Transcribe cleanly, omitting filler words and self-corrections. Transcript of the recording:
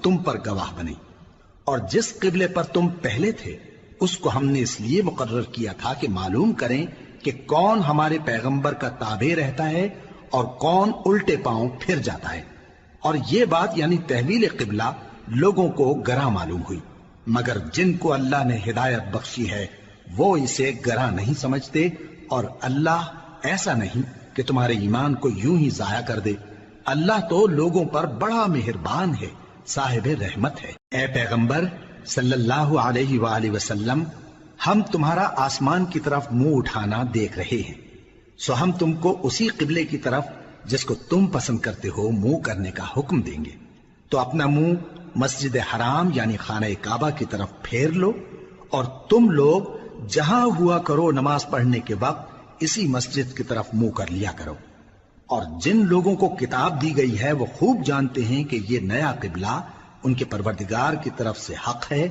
تم پر گواہ بنے، اور جس قبلے پر تم پہلے تھے اس کو ہم نے اس لیے مقرر کیا تھا کہ معلوم کریں کہ کون ہمارے پیغمبر کا تابع رہتا ہے اور کون الٹے پاؤں پھر جاتا ہے۔ اور یہ بات یعنی تحویل قبلہ لوگوں کو گراں معلوم ہوئی، مگر جن کو اللہ نے ہدایت بخشی ہے وہ اسے گراں نہیں سمجھتے، اور اللہ ایسا نہیں کہ تمہارے ایمان کو یوں ہی ضائع کر دے۔ اللہ تو لوگوں پر بڑا مہربان ہے، صاحب رحمت ہے۔ اے پیغمبر صلی اللہ علیہ وآلہ وسلم، ہم تمہارا آسمان کی طرف منہ اٹھانا دیکھ رہے ہیں، سو ہم تم کو اسی قبلے کی طرف جس کو تم پسند کرتے ہو منہ کرنے کا حکم دیں گے، تو اپنا منہ مسجد حرام یعنی خانہ کعبہ کی طرف پھیر لو، اور تم لوگ جہاں ہوا کرو نماز پڑھنے کے وقت اسی مسجد کی طرف منہ کر لیا کرو۔ اور جن لوگوں کو کتاب دی گئی ہے وہ خوب جانتے ہیں کہ یہ نیا قبلہ ان کے پروردگار کی طرف سے حق ہے